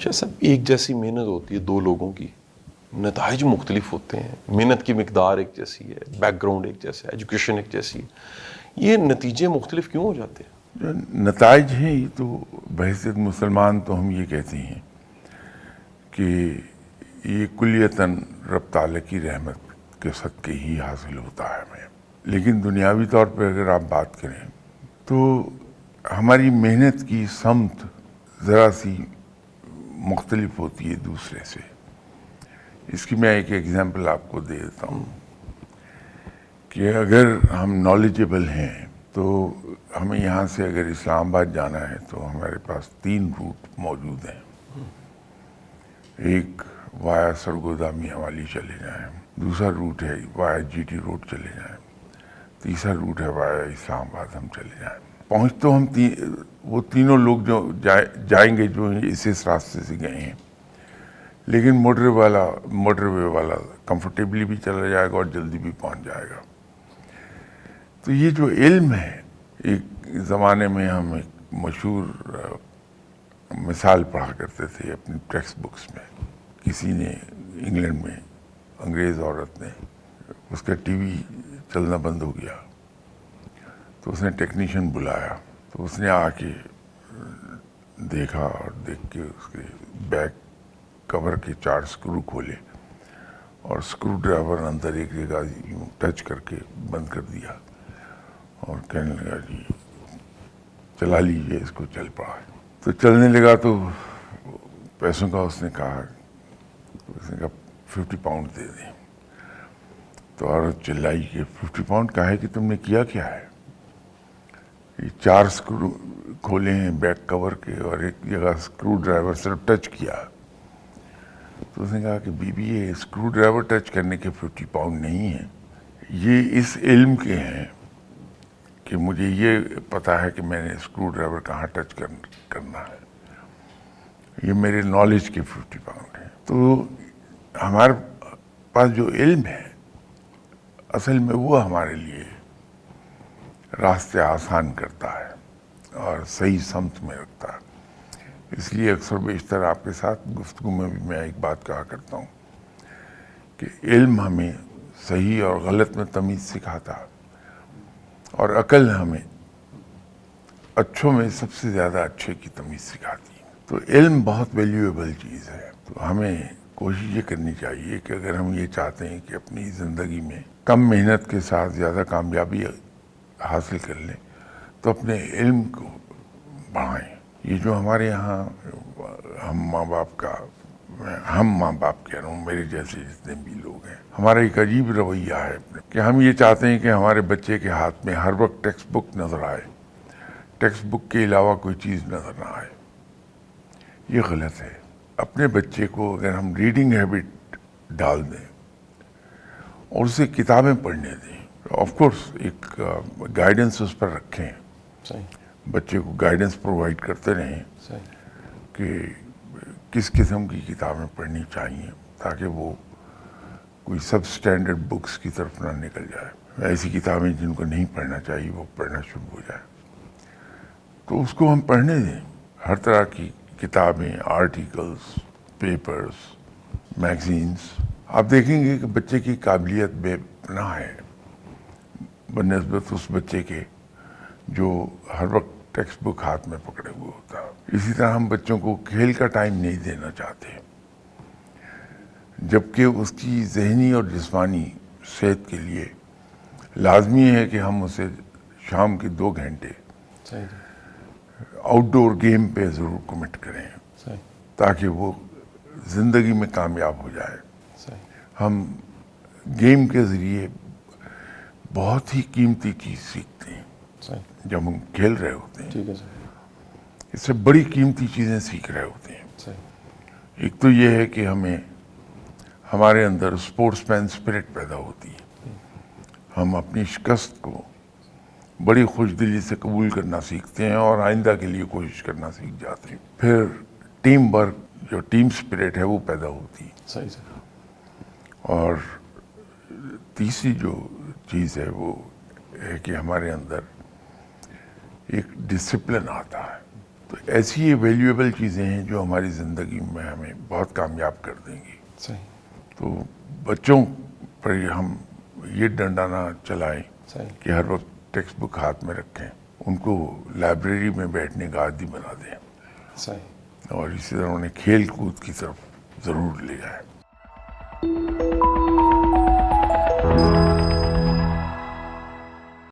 شاہ صاحب ایک جیسی محنت ہوتی ہے دو لوگوں کی، نتائج مختلف ہوتے ہیں، محنت کی مقدار ایک جیسی ہے، بیک گراؤنڈ ایک جیسا ہے، ایجوکیشن ایک جیسی ہے، یہ نتیجے مختلف کیوں ہو جاتے ہیں؟ جو نتائج ہیں یہ تو بحیثیت مسلمان تو ہم یہ کہتے ہیں کہ یہ کلیتاً رب تعالیٰ کی رحمت کے صدقے ہی حاصل ہوتا ہے ہمیں. لیکن دنیاوی طور پہ اگر آپ بات کریں تو ہماری محنت کی سمت ذرا سی مختلف ہوتی ہے دوسرے سے. اس کی میں ایک ایگزامپل آپ کو دے دیتا ہوں کہ اگر ہم نالجبل ہیں تو ہمیں یہاں سے اگر اسلام آباد جانا ہے تو ہمارے پاس 3 روٹ موجود ہیں. ایک وایا سرگودا میاں والی چلے جائیں، دوسرا روٹ ہے وایا جی ٹی روڈ چلے جائیں، تیسرا روٹ ہے وایا اسلام آباد ہم چلے جائیں. پہنچ تو ہم وہ تینوں لوگ جو جائیں گے جو اس راستے سے گئے ہیں، لیکن موٹر وے والا کمفرٹیبلی بھی چلا جائے گا اور جلدی بھی پہنچ جائے گا. تو یہ جو علم ہے، ایک زمانے میں ہم ایک مشہور مثال پڑھا کرتے تھے اپنی ٹیکسٹ بکس میں. کسی نے انگلینڈ میں انگریز عورت نے اس کا ٹی وی چلنا بند ہو گیا تو اس نے ٹیکنیشین بلایا. تو اس نے آ کے دیکھا اور دیکھ کے اس کے بیک کور کے 4 اسکرو کھولے اور اسکرو ڈرائیور اندر ایک جگہ ٹچ کر کے بند کر دیا اور کہنے لگا جی چلا لیجیے اس کو. چل پڑا. تو چلنے لگا تو پیسوں کا اس نے کہا 50 پاؤنڈ دے دیں. تو عورت چلائی کہ 50 پاؤنڈ کا ہے کہ تم نے کیا کیا ہے؟ یہ 4 اسکرو کھولے ہیں بیک کور کے اور ایک جگہ اسکرو ڈرائیور صرف ٹچ کیا. تو اس نے کہا کہ بی بی یہ اسکرو ڈرائیور ٹچ کرنے کے 50 پاؤنڈ نہیں ہیں، یہ اس علم کے ہیں کہ مجھے یہ پتا ہے کہ میں نے اسکرو ڈرائیور کہاں ٹچ کرنا ہے. یہ میرے نالج کے 50 پاؤنڈ ہیں. تو ہمارے پاس جو علم ہے اصل میں وہ ہمارے لیے راستے آسان کرتا ہے اور صحیح سمت میں رکھتا ہے. اس لیے اکثر بیشتر آپ کے ساتھ گفتگو میں بھی میں ایک بات کہا کرتا ہوں کہ علم ہمیں صحیح اور غلط میں تمیز سکھاتا اور عقل ہمیں اچھوں میں سب سے زیادہ اچھے کی تمیز سکھاتی ہے. تو علم بہت ویلیویبل چیز ہے. تو ہمیں کوشش یہ کرنی چاہیے کہ اگر ہم یہ چاہتے ہیں کہ اپنی زندگی میں کم محنت کے ساتھ زیادہ کامیابی حاصل کر لیں تو اپنے علم کو بڑھائیں. یہ جو ہمارے یہاں ہم ماں باپ کہہ رہا ہوں، میرے جیسے جتنے بھی لوگ ہیں، ہمارا ایک عجیب رویہ ہے کہ ہم یہ چاہتے ہیں کہ ہمارے بچے کے ہاتھ میں ہر وقت ٹیکسٹ بک نظر آئے، ٹیکسٹ بک کے علاوہ کوئی چیز نظر نہ آئے. یہ غلط ہے. اپنے بچے کو اگر ہم ریڈنگ ہیبٹ ڈال دیں اور اسے کتابیں پڑھنے دیں، آف کورس ایک گائیڈنس اس پر رکھیں، بچے کو گائیڈنس پرووائڈ کرتے رہیں کہ کس قسم کی کتابیں پڑھنی چاہیے تاکہ وہ کوئی سب سٹینڈرڈ بکس کی طرف نہ نکل جائے. ایسی کتابیں جن کو نہیں پڑھنا چاہیے وہ پڑھنا شروع ہو جائے. تو اس کو ہم پڑھنے دیں. ہر طرح کی کتابیں، آرٹیکلس، پیپرز، میگزینس. آپ دیکھیں گے کہ بچے کی قابلیت بے پناہ ہے بنسبت اس بچے کے جو ہر وقت ٹیکسٹ بک ہاتھ میں پکڑے ہوئے ہوتا ہے. اسی طرح ہم بچوں کو کھیل کا ٹائم نہیں دینا چاہتے، جبکہ اس کی ذہنی اور جسمانی صحت کے لیے لازمی ہے کہ ہم اسے شام کے 2 گھنٹے آؤٹ ڈور گیم پہ ضرور کمٹ کریں تاکہ وہ زندگی میں کامیاب ہو جائے. ہم گیم کے ذریعے بہت ہی قیمتی چیز سیکھتے ہیں جب ہم کھیل رہے ہوتے ہیں. اس سے بڑی قیمتی چیزیں سیکھ رہے ہوتے ہیں. ایک تو یہ ہے کہ ہمارے اندر اسپورٹس مین اسپرٹ پیدا ہوتی ہے. ہم اپنی شکست کو بڑی خوش دلی سے قبول کرنا سیکھتے ہیں اور آئندہ کے لیے کوشش کرنا سیکھ جاتے ہیں. پھر ٹیم ورک، جو ٹیم اسپرٹ ہے وہ پیدا ہوتی ہے. اور تیسری جو چیز ہے وہ ہے کہ ہمارے اندر ایک ڈسپلن آتا ہے. تو ایسی یہ ویلیویبل چیزیں ہیں جو ہماری زندگی میں ہمیں بہت کامیاب کر دیں گی. صحیح. تو بچوں پر ہم یہ ڈنڈا نہ چلائیں صحیح. کہ ہر وقت ٹیکسٹ بک ہاتھ میں رکھیں, ان کو لائبریری میں بیٹھنے کا عادی بنا دیں, صحیح. اور اسی طرح انہیں کھیل کود کی طرف ضرور لے جائیں.